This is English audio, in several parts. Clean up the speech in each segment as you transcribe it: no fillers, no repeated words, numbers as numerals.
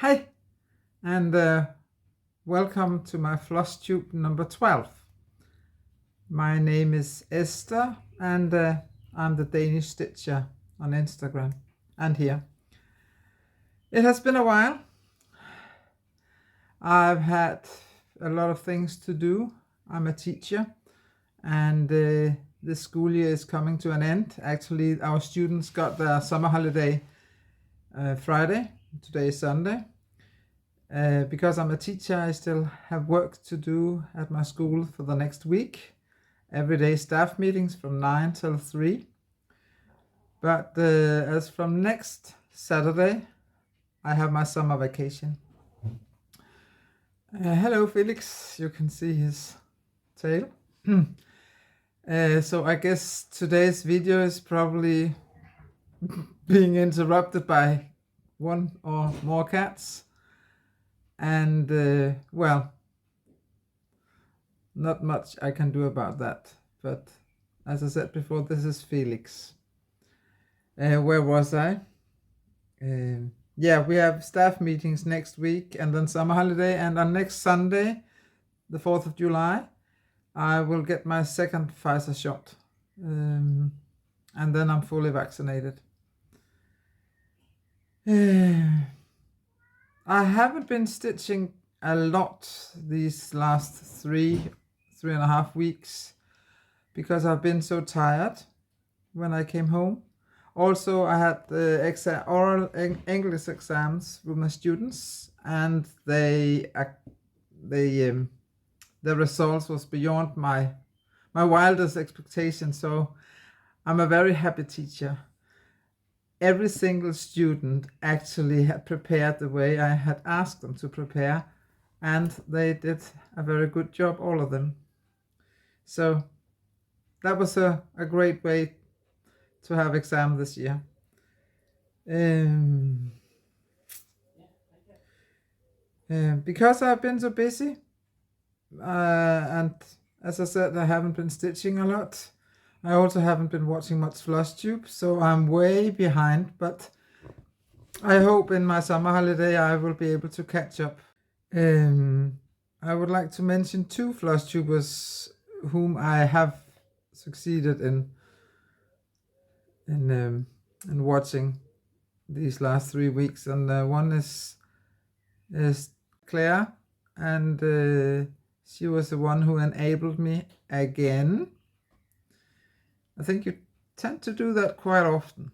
Hi, and welcome to my Flosstube number 12. My name is Esther, and I'm the Danish Stitcher on Instagram and here. It has been a while. I've had a lot of things to do. I'm a teacher, and the school year is coming to an end. Actually, our students got their summer holiday Friday. Today is Sunday. Because I'm a teacher, I still have work to do at my school for the next week. Everyday staff meetings from 9 till 3. But as from next Saturday, I have my summer vacation. Hello, Felix. You can see his tail. So I guess today's video is probably being interrupted by one or more cats. And, well, not much I can do about that. But as I said before, this is Felix. Where was I? Yeah, we have staff meetings next week and then summer holiday. And on next Sunday, the 4th of July, I will get my second Pfizer shot. And then I'm fully vaccinated. I haven't been stitching a lot these last three and a half weeks because I've been so tired when I came home. Also, I had the oral English exams with my students, and the results was beyond my wildest expectations. So I'm a very happy teacher. Every single student actually had prepared the way I had asked them to prepare, and they did a very good job, all of them. So that was a great way to have exam this year. Because I've been so busy, and as I said, I haven't been stitching a lot. I also haven't been watching much Flosstube, so I'm way behind, but I hope in my summer holiday I will be able to catch up. I would like to mention two Flosstubers whom I have succeeded in watching these last 3 weeks, and one is Claire, and she was the one who enabled me again. I think you tend to do that quite often.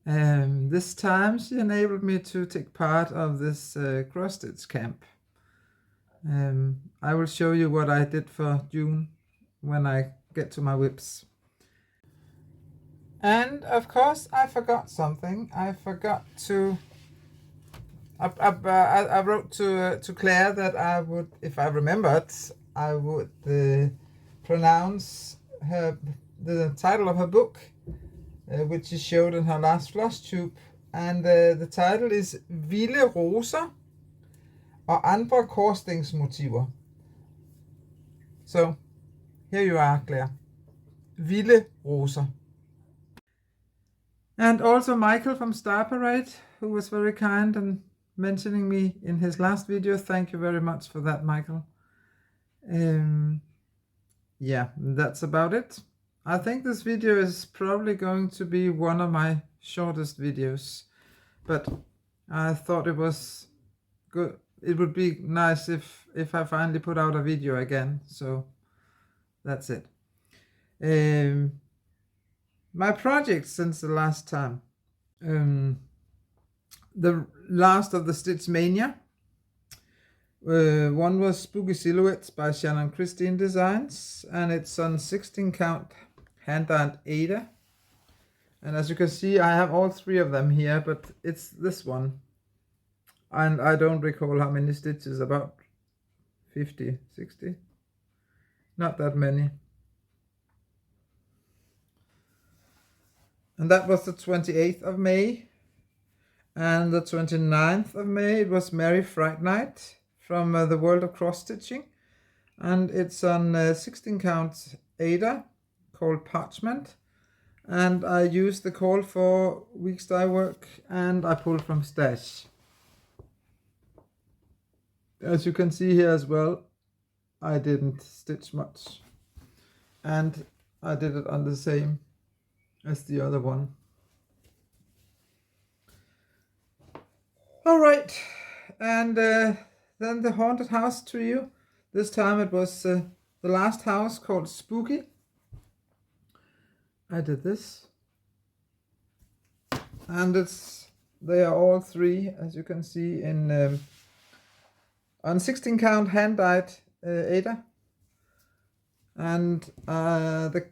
This time she enabled me to take part of this cross-stitch camp. I will show you what I did for June when I get to my whips. And of course I forgot something. I forgot to... I wrote to Claire that I would, if I remembered, I would pronounce the title of her book, which she showed in her last Flosstube, and the title is Vilde roser og andre korsstængsmotiver. So here you are, Claire. Vilde roser. And also Michael from Star Parade, who was very kind and mentioning me in his last video. Thank you very much for that, Michael. Yeah, that's about it. I think this video is probably going to be one of my shortest videos, but I thought it was good. It would be nice if I finally put out a video again. So that's it. My projects since the last time. The last of the Stitch Mania. One was Spooky Silhouettes by Shannon Christine Designs, and it's on 16 count hand-dyed Ada. And as you can see, I have all three of them here, but it's this one. And I don't recall how many stitches, about 50, 60. Not that many. And that was the 28th of May. And the 29th of May, it was Merry Fright Night from the World of Cross Stitching. And it's on 16 count Ada called Parchment. And I used the call for week's dye work, and I pulled from Stash. As you can see here as well, I didn't stitch much, and I did it on the same as the other one. All right, and then the haunted house trio. This time it was the last house called Spooky. I did this, and they are all three, as you can see, in on 16 count hand dyed Ada, and the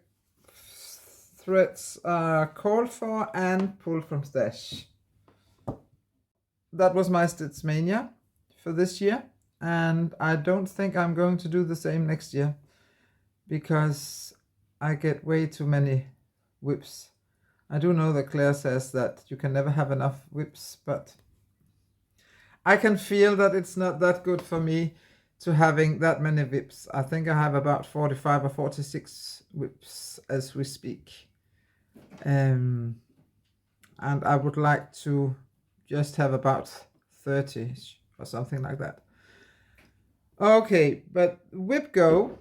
threads are called for and pulled from stash. That was my Stitch Mania for this year, and I don't think I'm going to do the same next year because I get way too many whips. I do know that Claire says that you can never have enough whips, but I can feel that it's not that good for me to having that many whips. I think I have about 45 or 46 whips as we speak. And I would like to just have about 30 or something like that. Okay, but whip go,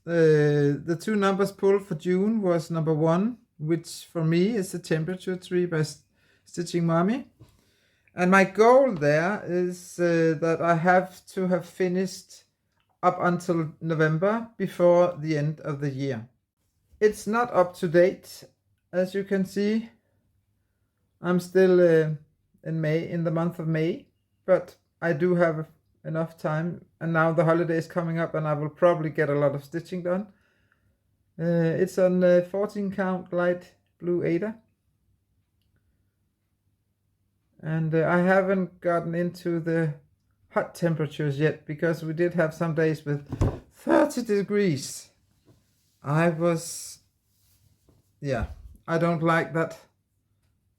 the two numbers pulled for June was number 1, which for me is the temperature tree by Stitching Mommy. And my goal there is that I have to have finished up until November before the end of the year. It's not up to date, as you can see. I'm still in the month of May, but I do have enough time, and now the holiday is coming up and I will probably get a lot of stitching done. It's on 14 count light blue Ada, and I haven't gotten into the hot temperatures yet because we did have some days with 30 degrees. I don't like that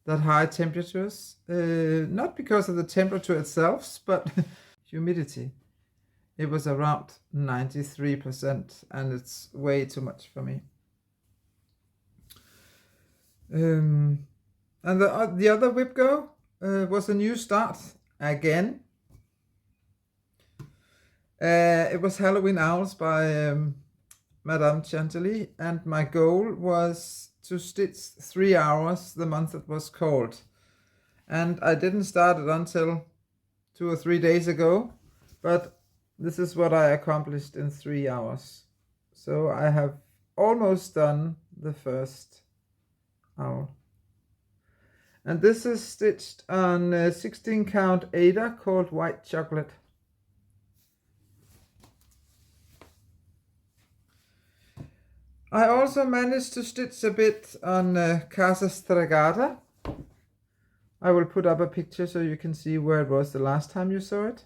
high temperatures, not because of the temperature itself, but humidity. It was around 93%, and it's way too much for me. And the other whip go was a new start again. It was Halloween Owls by Madame Chantilly, and my goal was to stitch 3 hours the month it was called. And I didn't start it until 2 or 3 days ago, but this is what I accomplished in 3 hours. So I have almost done the first owl. And this is stitched on 16 count Ada called White Chocolate. I also managed to stitch a bit on Casa Stragata. I will put up a picture so you can see where it was the last time you saw it.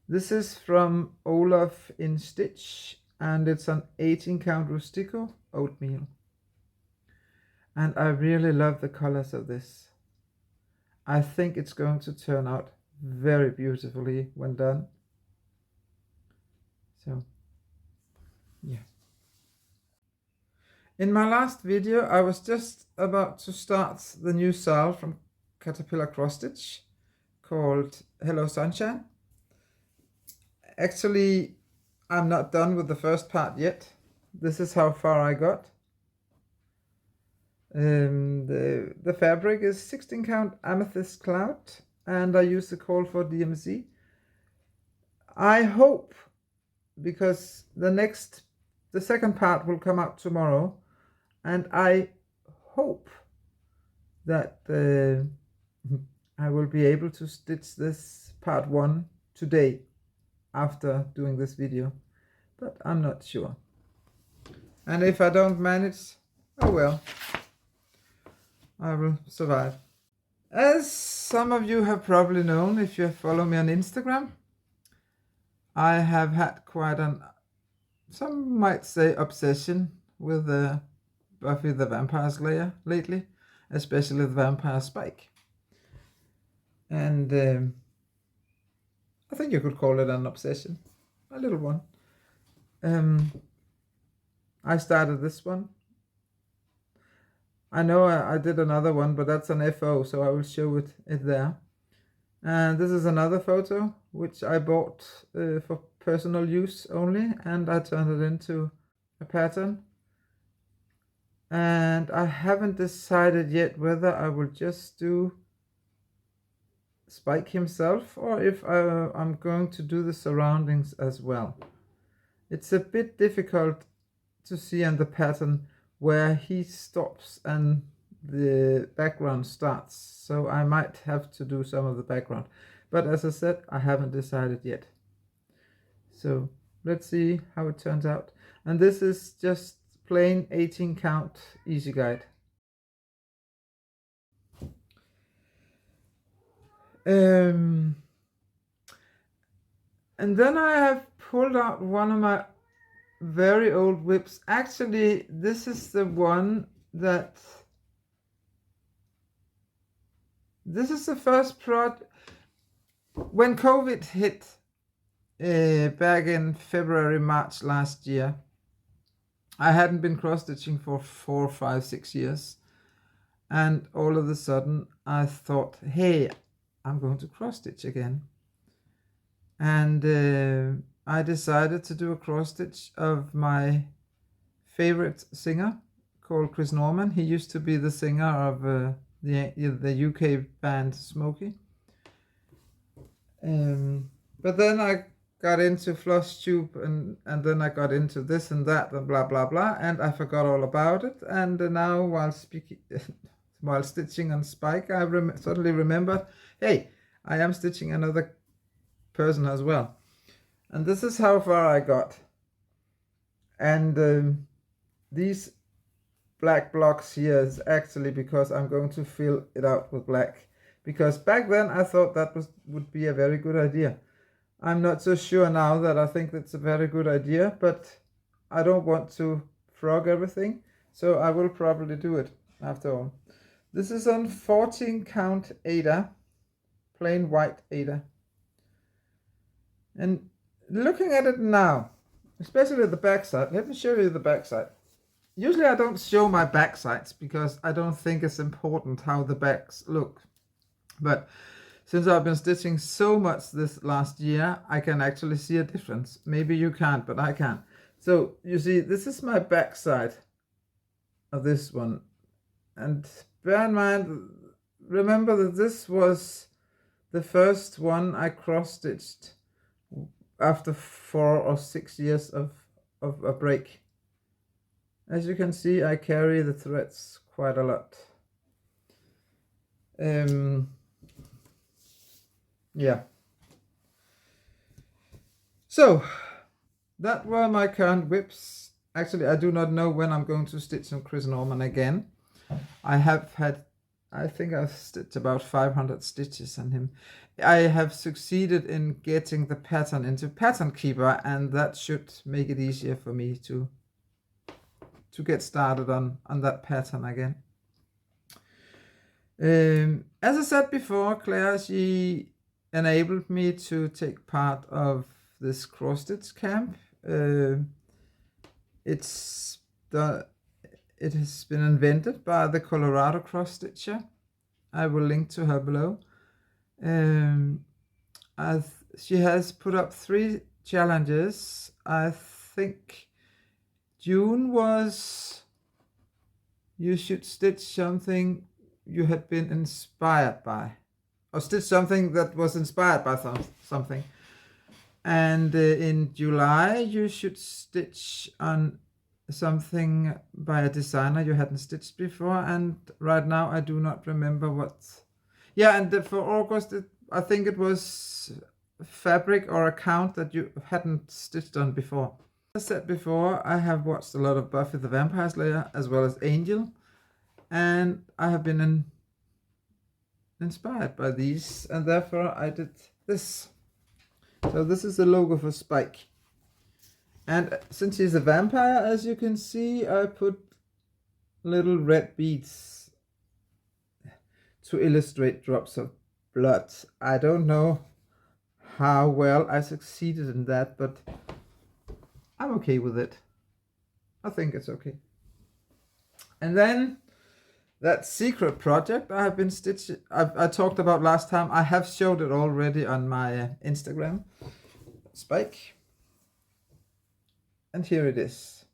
This is from Olaf in Stitch, and it's an 18 count Rustico oatmeal. And I really love the colors of this. I think it's going to turn out very beautifully when done. So, yeah. In my last video, I was just about to start the new SAL from Caterpillar Cross Stitch called Hello Sunshine. Actually, I'm not done with the first part yet. This is how far I got. The fabric is 16 count Amethyst Cloud, and I use the call for DMC. I hope, because the second part will come out tomorrow, and I hope that I will be able to stitch this part 1 today after doing this video, but I'm not sure. And if I don't manage, oh well, I will survive. As some of you have probably known if you follow me on Instagram, I have had quite some might say obsession with Buffy the Vampire Slayer lately, especially the Vampire Spike. And I think you could call it an obsession, a little one. I started this one. I know I did another one, but that's an FO, so I will show it there. And this is another photo which I bought for personal use only, and I turned it into a pattern. And I haven't decided yet whether I will just do Spike himself or if I'm going to do the surroundings as well. It's a bit difficult to see on the pattern where he stops and the background starts, so I might have to do some of the background, but as I said, I haven't decided yet. So let's see how it turns out. And this is just plain 18 count easy guide. And then I have pulled out one of my very old whips. Actually, this is the one that, this is the first project. When COVID hit back in February, March last year, I hadn't been cross-stitching for 4, 5, 6 years. And all of a sudden I thought, hey, I'm going to cross-stitch again. And I decided to do a cross-stitch of my favorite singer called Chris Norman. He used to be the singer of the UK band Smokey. But then I got into Flosstube and then I got into this and that and blah blah blah, and I forgot all about it. And now while stitching on Spike, I suddenly remembered, hey, I am stitching another person as well. And this is how far I got. And these black blocks here is actually because I'm going to fill it out with black, because back then I thought that would be a very good idea. I'm not so sure now that I think that's a very good idea, but I don't want to frog everything, so I will probably do it after all. This is on 14 count Ada, plain white Ada. And looking at it now, especially the back side, let me show you the back side. Usually I don't show my back sides because I don't think it's important how the backs look. But since I've been stitching so much this last year, I can actually see a difference. Maybe you can't, but I can. So you see, this is my back side of this one. And bear in mind, remember that this was the first one I cross-stitched after 4 or 6 years of a break. As you can see, I carry the threads quite a lot. Yeah. So that were my current whips. Actually, I do not know when I'm going to stitch on Chris Norman again. I think I've stitched about 500 stitches on him. I have succeeded in getting the pattern into Pattern Keeper, and that should make it easier for me to get started on that pattern again. As I said before, Claire, she enabled me to take part of this cross-stitch camp. It has been invented by the Colorado cross-stitcher. I will link to her below. She has put up 3 challenges. I think June was, you should stitch something you had been inspired by, or stitch something that was inspired by something. And in July, you should stitch on something by a designer you hadn't stitched before. And right now, I do not remember what. Yeah, and for August, I think it was fabric or a count that you hadn't stitched on before. As I said before, I have watched a lot of Buffy the Vampire Slayer as well as Angel, and I have been inspired by these, and therefore I did this. So this is the logo for Spike. And since he's a vampire, as you can see, I put little red beads to illustrate drops of blood. I don't know how well I succeeded in that, but I'm okay with it. I think it's okay. And then That secret project I have been stitching, I talked about last time. I have showed it already on my Instagram. Spike. And here it is.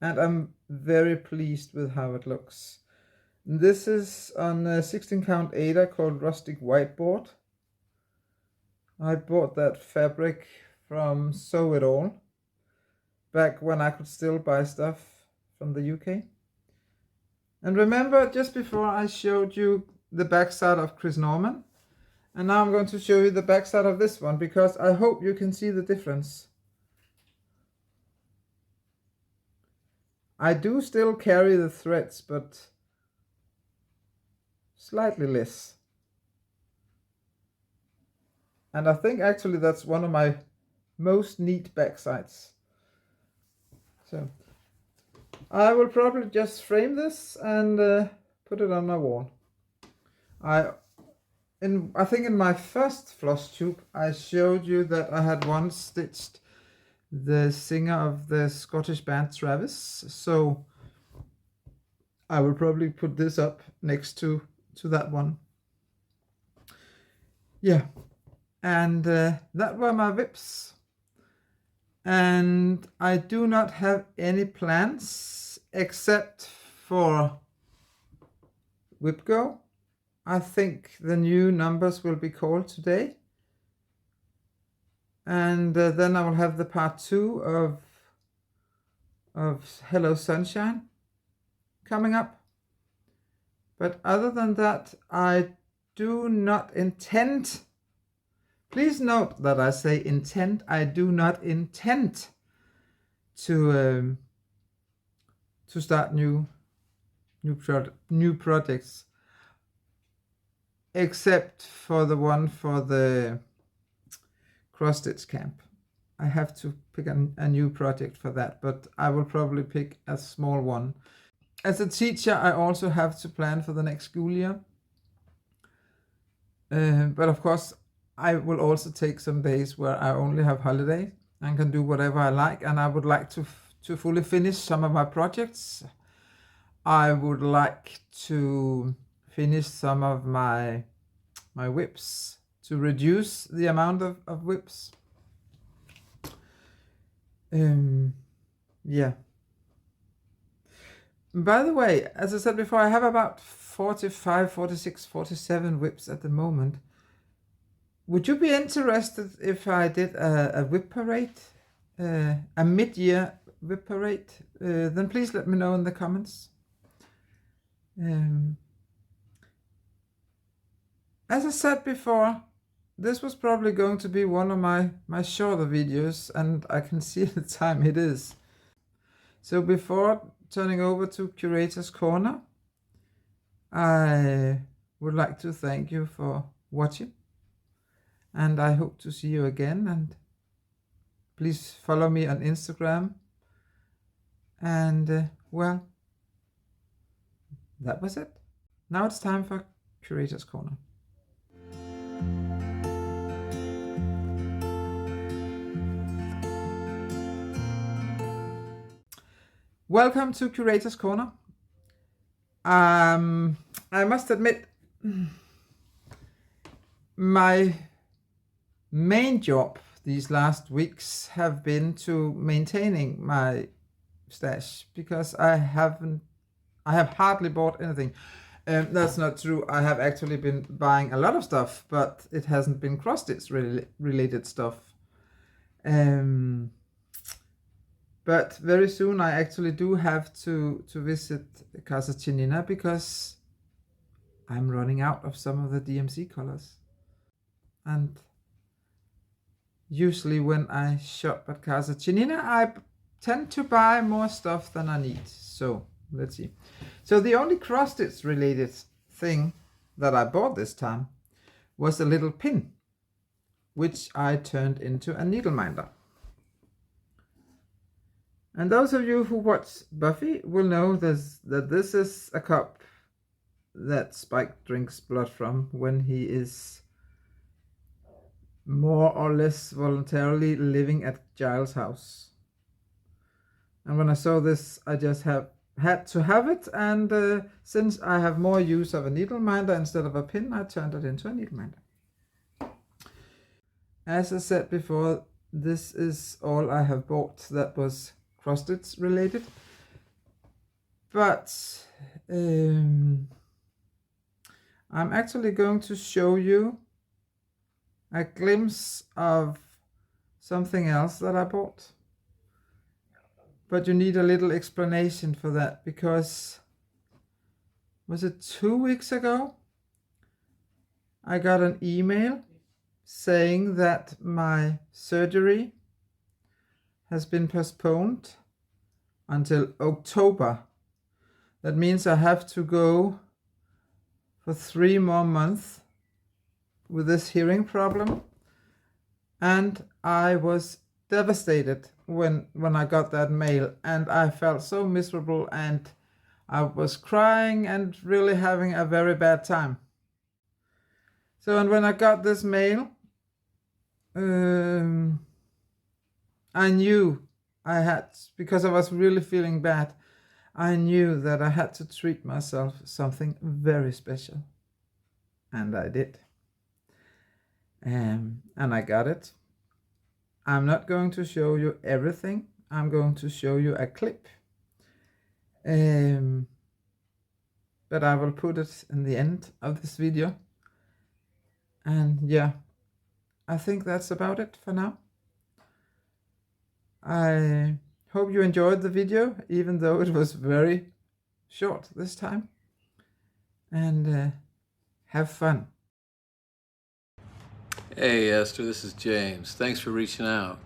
And I'm very pleased with how it looks. This is on a 16 count Ada called Rustic Whiteboard. I bought that fabric from Sew It All back when I could still buy stuff from the UK. And remember, just before I showed you the backside of Chris Norman, and now I'm going to show you the backside of this one, because I hope you can see the difference. I do still carry the threads, but slightly less. And I think actually that's one of my most neat backsides. So I will probably just frame this and put it on my wall. I think in my first Flosstube I showed you that I had once stitched the singer of the Scottish band Travis, so I will probably put this up next to that one. Yeah, and that were my whips. And I do not have any plans except for Whip Go. I think the new numbers will be called today. And then I will have the part 2 of Hello Sunshine coming up. But other than that, I do not intend. Please note that I say intend. I do not intend to start new projects, except for the one for the cross stitch camp. I have to pick a new project for that, but I will probably pick a small one. As a teacher, I also have to plan for the next school year. But of course, I will also take some days where I only have holiday and can do whatever I like. And I would like to fully finish some of my projects. I would like to finish some of my whips, to reduce the amount of whips. Yeah. By the way, as I said before, I have about 45, 46, 47 whips at the moment. Would you be interested if I did a whip parade, a mid-year whip parade? Then please let me know in the comments. As I said before, this was probably going to be one of my shorter videos, and I can see the time it is. So before turning over to Curator's Corner, I would like to thank you for watching, and I hope to see you again. And please follow me on Instagram. And well, that was it. Now it's time for Curator's Corner. Welcome to Curator's Corner. I must admit, my main job these last weeks have been to maintaining my stash, because I have hardly bought anything. That's not true. I have actually been buying a lot of stuff, but it hasn't been cross-stitch related stuff. But very soon I actually do have to visit Casa Chinina, because I'm running out of some of the DMC colors. And usually when I shop at Casa Chinina, I tend to buy more stuff than I need. So let's see. So the only cross-stitch related thing that I bought this time was a little pin, which I turned into a needle minder. And those of you who watch Buffy will know that this is a cup that Spike drinks blood from when he is more or less voluntarily living at Giles' house. And when I saw this, I just had to have it, and since I have more use of a needle minder instead of a pin, I turned it into a needle minder. As I said before, this is all I have bought that was cross-stitch related, but I'm actually going to show you a glimpse of something else that I bought. But you need a little explanation for that, because was it 2 weeks ago? I got an email saying that my surgery has been postponed until October. That means I have to go for 3 more months with this hearing problem. And I was devastated when I got that mail, and I felt so miserable, and I was crying and really having a very bad time. So, and when I got this mail, I knew I had, because I was really feeling bad, I knew that I had to treat myself something very special. And I did. And I got it. I'm not going to show you everything. I'm going to show you a clip. But I will put it in the end of this video. And yeah, I think that's about it for now. I hope you enjoyed the video, even though it was very short this time. And have fun. Hey Esther, this is James. Thanks for reaching out.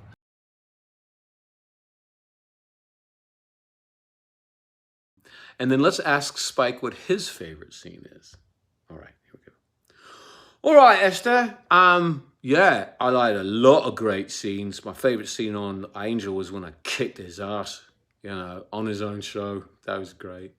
And then let's ask Spike what his favorite scene is. All right, here we go. All right, Esther. Yeah, I like a lot of great scenes. My favorite scene on Angel was when I kicked his ass, on his own show. That was great.